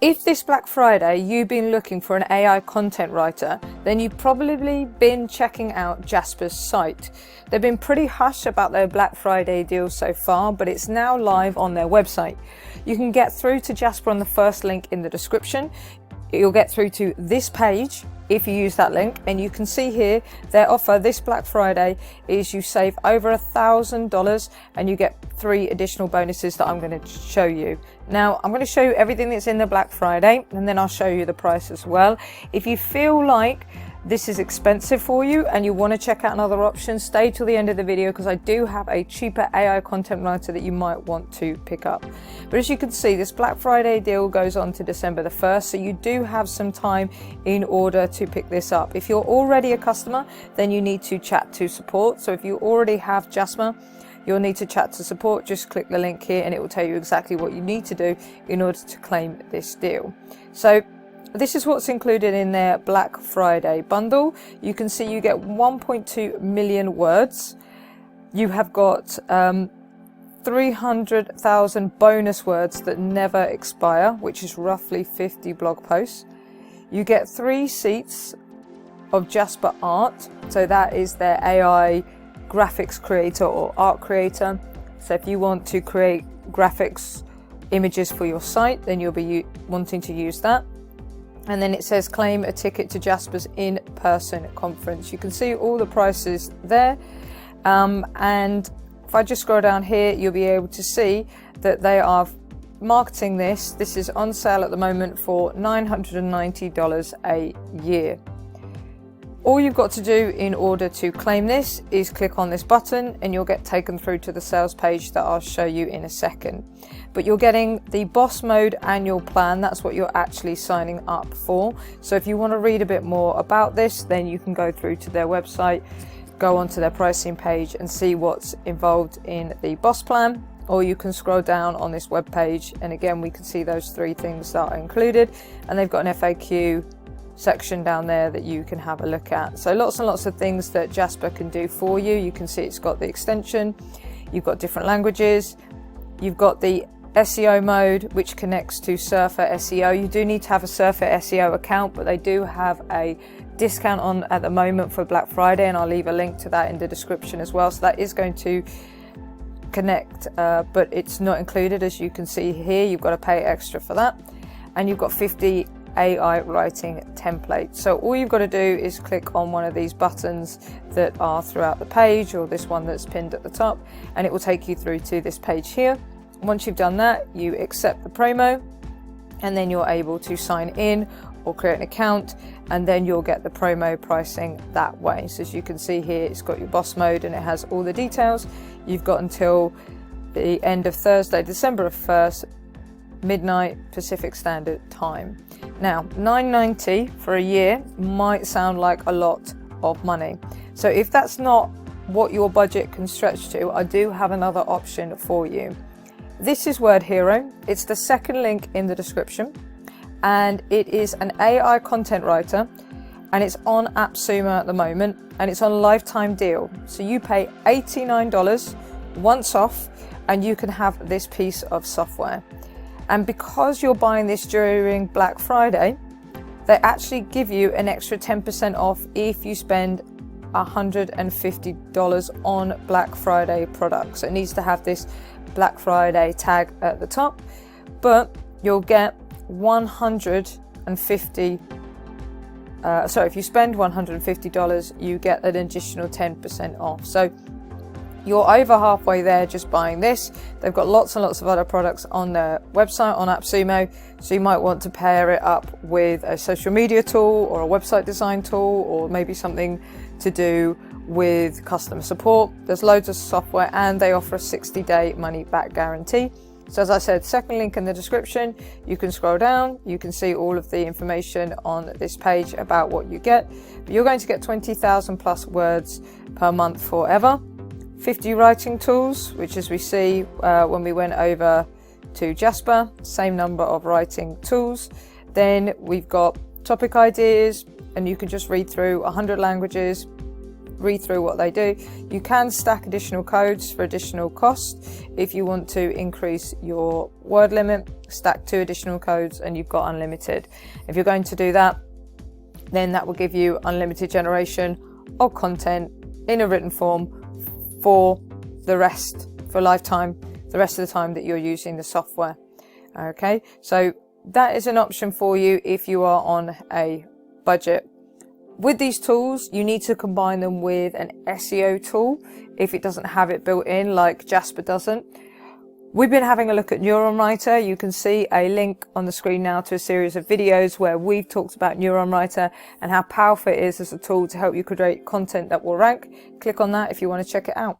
If this Black Friday you've been looking for an AI content writer, then you've probably been checking out Jasper's site. They've been pretty hush about their Black Friday deal so far, but it's now live on their website. You can get through to Jasper on the first link in the description. You'll get through to this page if you use that link, and you can see here their offer this Black Friday is you save over $1,000 and you get 3 additional bonuses that I'm going to show you. Now I'm going to show you everything that's in the Black Friday, and then I'll show you the price as well. If you feel like this is expensive for you and you want to check out another option, stay till the end of the video because I do have a cheaper AI content writer that you might want to pick up. But as you can see, this Black Friday deal goes on to December the 1st, so you do have some time in order to pick this up. If you're already a customer, then you need to chat to support. So if you already have Jasper, you'll need to chat to support. Just click the link here and it will tell you exactly what you need to do in order to claim this deal. So this is what's included in their Black Friday bundle. You can see you get 1.2 million words. You have got 300,000 bonus words that never expire, which is roughly 50 blog posts. You get 3 seats of Jasper art. So that is their AI graphics creator or art creator. So if you want to create graphics images for your site, then you'll be wanting to use that. And then it says claim a ticket to Jasper's in-person conference. You can see all the prices there. And if I just scroll down here, you'll be able to see that they are marketing this. This is on sale at the moment for $990 a year. All you've got to do in order to claim this is click on this button and you'll get taken through to the sales page that I'll show you in a second. But you're getting the boss mode annual plan. That's what you're actually signing up for. So if you want to read a bit more about this, then you can go through to their website, go onto their pricing page and see what's involved in the boss plan. Or you can scroll down on this web page and again we can see those 3 things that are included, and they've got an FAQ section down there that you can have a look at. So lots and lots of things that Jasper can do for you. You can see it's got the extension, you've got different languages, you've got the SEO mode which connects to Surfer SEO. You do need to have a Surfer SEO account, but they do have a discount on at the moment for Black Friday, and I'll leave a link to that in the description as well. So that is going to connect, but it's not included. As you can see here, you've got to pay extra for that, and you've got 50 AI writing templates. So all you've got to do is click on one of these buttons that are throughout the page, or this one that's pinned at the top, and it will take you through to this page here. Once you've done that, you accept the promo, and then you're able to sign in or create an account, and then you'll get the promo pricing that way. So as you can see here, it's got your boss mode and it has all the details. You've got until the end of Thursday, December 1st, midnight Pacific Standard Time. Now, $990 for a year might sound like a lot of money. So if that's not what your budget can stretch to, I do have another option for you. This is Wordhero. It's the second link in the description, and it is an AI content writer, and it's on AppSumo at the moment, and it's on a lifetime deal. So you pay $89 once off, and you can have this piece of software. And because you're buying this during Black Friday, they actually give you an extra 10% off if you spend $150 on Black Friday products. So it needs to have this Black Friday tag at the top, but you'll get if you spend $150, you get an additional 10% off. So you're over halfway there just buying this. They've got lots and lots of other products on their website on AppSumo, so you might want to pair it up with a social media tool or a website design tool, or maybe something to do with customer support. There's loads of software, and they offer a 60-day money back guarantee. So as I said, second link in the description, you can scroll down, you can see all of the information on this page about what you get. But you're going to get 20,000 plus words per month forever. 50 writing tools, which as we see when we went over to Jasper, same number of writing tools. Then we've got topic ideas, and you can just read through 100 languages, read through what they do. You can stack additional codes for additional cost. If you want to increase your word limit, stack 2 additional codes and you've got unlimited. If you're going to do that, then that will give you unlimited generation of content in a written form for lifetime, the rest of the time that you're using the software. Okay, so that is an option for you if you are on a budget. With these tools, you need to combine them with an SEO tool if it doesn't have it built in, like Jasper doesn't. We've been having a look at Neuron Writer. You can see a link on the screen now to a series of videos where we've talked about Neuron Writer and how powerful it is as a tool to help you create content that will rank. Click on that if you want to check it out.